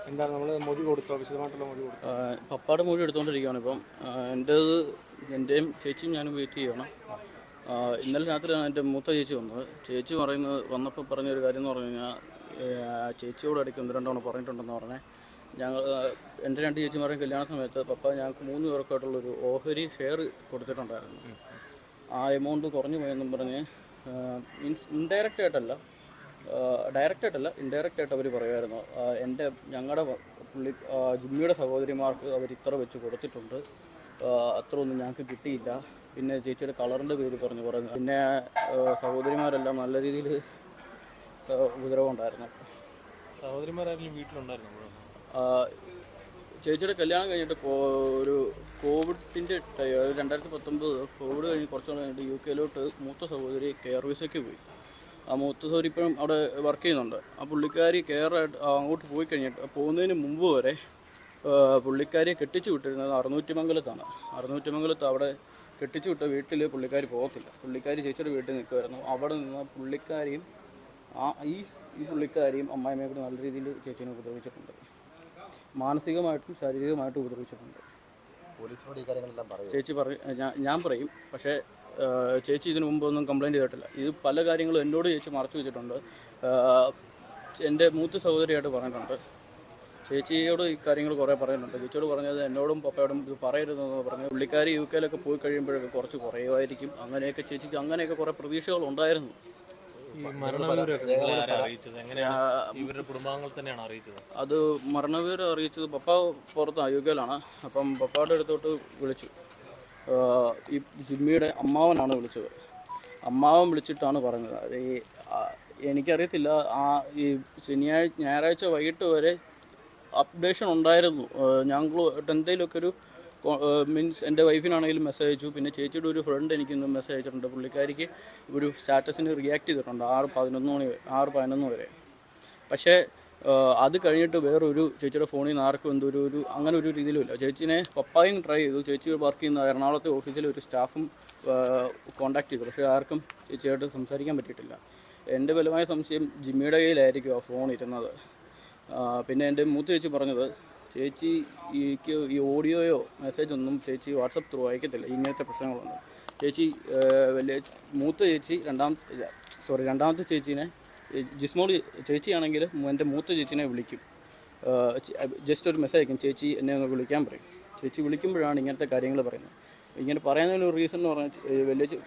എന്താണ് നമ്മൾ മൊഴി കൊടുത്തോ? വിശദമായിട്ടുള്ള മൊഴി കൊടുത്തോ? പപ്പാടെ മൊഴി എടുത്തുകൊണ്ടിരിക്കുകയാണ് ഇപ്പം. എൻ്റെയും ചേച്ചിയും ഞാനും വെയിറ്റ് ചെയ്യുകയാണ്. ഇന്നലെ രാത്രിയാണ് എൻ്റെ മൂത്ത ചേച്ചി വന്നത്. ചേച്ചി വന്നപ്പോൾ പറഞ്ഞൊരു കാര്യം എന്ന് പറഞ്ഞു കഴിഞ്ഞാൽ, ചേച്ചിയോട് ഇടയ്ക്ക് 1-2 തവണ പറഞ്ഞിട്ടുണ്ടെന്ന് പറഞ്ഞേ. എൻ്റെ 2 ചേച്ചിമാരുടെയും കല്യാണ സമയത്ത് പപ്പ ഞങ്ങൾക്ക് 3 പേർക്കായിട്ടുള്ളൊരു ഓഹരി ഷെയർ കൊടുത്തിട്ടുണ്ടായിരുന്നു. ആ എമൗണ്ട് കുറഞ്ഞു പോയെന്നും പറഞ്ഞ് മീൻസ് ഇൻഡയറക്റ്റായിട്ടല്ല, ഇൻഡയറക്റ്റായിട്ട് അവർ പറയുമായിരുന്നു. ഞങ്ങളുടെ ജിമ്മിയുടെ സഹോദരിമാർക്ക് അവർ ഇത്ര വെച്ച് കൊടുത്തിട്ടുണ്ട്, അത്ര ഒന്നും ഞങ്ങൾക്ക് കിട്ടിയില്ല. പിന്നെ ചേച്ചിയുടെ കളറിൻ്റെ പേര് പറഞ്ഞു. പിന്നെ സഹോദരിമാരെല്ലാം നല്ല രീതിയിൽ ഉപദ്രവം ഉണ്ടായിരുന്നു. സഹോദരിമാരെല്ലാം വീട്ടിലുണ്ടായിരുന്നു? ചേച്ചിയുടെ കല്യാണം കഴിഞ്ഞിട്ട് ഒരു കോവിഡിൻ്റെ 2019 കോവിഡ് കഴിഞ്ഞ് കുറച്ച് കഴിഞ്ഞിട്ട് UK മൂത്ത സഹോദരി കെയർ വിസയ്ക്ക് പോയി. ആ മൂത്ത സഹോദരി ഇപ്പം അവിടെ വർക്ക് ചെയ്യുന്നുണ്ട്. ആ പുള്ളിക്കാരി കെയറായിട്ട് അങ്ങോട്ട് പോയി കഴിഞ്ഞിട്ട് പോകുന്നതിന് മുമ്പ് വരെ പുള്ളിക്കാരിയെ കെട്ടിച്ചു വിട്ടിരുന്നത് അറുന്നൂറ്റിമംഗലത്താണ്. അറുന്നൂറ്റിമംഗലത്ത് അവിടെ കെട്ടിച്ചു വിട്ട വീട്ടിൽ പുള്ളിക്കാരി പോകത്തില്ല. പുള്ളിക്കാരി ചേച്ചിയുടെ വീട്ടിൽ നിൽക്കുമായിരുന്നു. അവിടെ നിന്ന് പുള്ളിക്കാരിയും ഈ പുള്ളിക്കാരിയും അമ്മായിമ്മയെ കൂടി നല്ല രീതിയിൽ ചേച്ചീനെ ഉപദ്രവിച്ചിട്ടുണ്ട്. മാനസികമായിട്ടും ശാരീരികമായിട്ടും ഉപദ്രവിച്ചിട്ടുണ്ട്. ചേച്ചി ഞാൻ പറയും, പക്ഷേ ചേച്ചി ഇതിനു മുമ്പൊന്നും കംപ്ലയിൻറ്റ് ചെയ്തിട്ടില്ല. ഇത് പല കാര്യങ്ങളും എന്നോട് ചേച്ചി മറച്ചു വെച്ചിട്ടുണ്ട്. എൻ്റെ മൂത്ത സഹോദരിയായിട്ട് പറഞ്ഞിട്ടുണ്ട്. ചേച്ചിയോട് ഈ കാര്യങ്ങൾ കുറേ പറയുന്നുണ്ട്. ചേച്ചിയോട് പറഞ്ഞത് എന്നോടും പപ്പയോടും ഇത് പറയരുതെന്ന് പറഞ്ഞു. പുള്ളിക്കാരി UK പോയി കഴിയുമ്പോഴൊക്കെ കുറച്ച് കുറയുമായിരിക്കും. അങ്ങനെയൊക്കെ ചേച്ചിക്ക് അങ്ങനെയൊക്കെ കുറേ പ്രതീക്ഷകളുണ്ടായിരുന്നു. അത് മരണവിവരം അറിയിച്ചത് പപ്പ പുറത്താണ്, UK. അപ്പം പപ്പയുടെ അടുത്തോട്ട് വിളിച്ചു. ഈ ജിമ്മിയുടെ അമ്മാവനാണ് വിളിച്ചത്. അമ്മാവൻ വിളിച്ചിട്ടാണ് പറഞ്ഞത്. എനിക്കറിയത്തില്ല, ഈ ഞായറാഴ്ച വൈകിട്ട് വരെ അപ്ഡേഷൻ ഉണ്ടായിരുന്നു. ഞങ്ങൾ എന്തെങ്കിലുമൊക്കെ ഒരു മീൻസ് എൻ്റെ വൈഫിനാണെങ്കിലും മെസ്സേജ് അയച്ചു. പിന്നെ ചേച്ചിയുടെ ഒരു ഫ്രണ്ട് എനിക്കൊന്ന് മെസ്സേജ് അയച്ചിട്ടുണ്ട്. പുള്ളിക്കാരിക്ക് ഒരു സ്റ്റാറ്റസിന് റിയാക്ട് ചെയ്തിട്ടുണ്ട് 6-11 വരെ. പക്ഷേ അത് കഴിഞ്ഞിട്ട് വേറൊരു ചേച്ചിയുടെ ഫോണിൽ നിന്ന് ആർക്കും അങ്ങനെ ഒരു രീതിയിലുമില്ല. ചേച്ചീനെ പപ്പായും ട്രൈ ചെയ്തു. ചേച്ചി വർക്ക് ചെയ്യുന്ന എറണാകുളത്തെ ഓഫീസിലെ ഒരു സ്റ്റാഫും കോൺടാക്ട് ചെയ്തു. പക്ഷേ ആർക്കും ചേച്ചിയായിട്ട് സംസാരിക്കാൻ പറ്റിയിട്ടില്ല. എൻ്റെ ബലമായ സംശയം ജിമ്മിയുടെ കയ്യിലായിരിക്കും ആ ഫോൺ ഇരുന്നത്. പിന്നെ എൻ്റെ മൂത്ത ചേച്ചി പറഞ്ഞത്, ചേച്ചിക്ക് ഈ ഓഡിയോയോ മെസ്സേജൊന്നും ചേച്ചി വാട്സപ്പ് ത്രൂ അയക്കത്തില്ല. ഇങ്ങനത്തെ പ്രശ്നങ്ങളുണ്ട്. ചേച്ചി മൂത്ത ചേച്ചി രണ്ടാമത്തെ ചേച്ചീനെ, ജിസ്മോൾ ചേച്ചിയാണെങ്കിൽ എൻ്റെ മൂത്ത ചേച്ചീനെ വിളിക്കും. ജസ്റ്റ് ഒരു മെസ്സേജ് അയക്കും, ചേച്ചി എന്നെ ഒന്ന് വിളിക്കാൻ പറയും. ചേച്ചി വിളിക്കുമ്പോഴാണ് ഇങ്ങനത്തെ കാര്യങ്ങൾ പറയുന്നത്. ഇങ്ങനെ പറയുന്നതിനൊരു റീസൺ എന്ന് പറഞ്ഞാൽ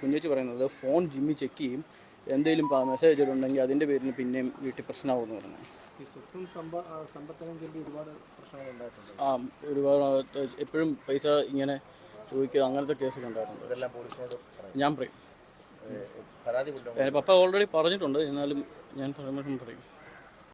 കുഞ്ഞേച്ചി പറയുന്നത്, ഫോൺ ജിമ്മി ചെക്ക് ചെയ്യും, എന്തെങ്കിലും മെസ്സേജ് ചെയ്തിട്ടുണ്ടെങ്കിൽ അതിൻ്റെ പേരിൽ പിന്നെയും വീട്ടിൽ പ്രശ്നമാകുമെന്ന് പറഞ്ഞു. ഒരുപാട് എപ്പോഴും പൈസ ഇങ്ങനെ ചോദിക്കുക, അങ്ങനത്തെ കേസൊക്കെ ഉണ്ടായിട്ടുണ്ട്. ഞാൻ പറയും, പപ്പ ഓൾറെഡി പറഞ്ഞിട്ടുണ്ട്. എന്നാലും ഞാൻ പറയും.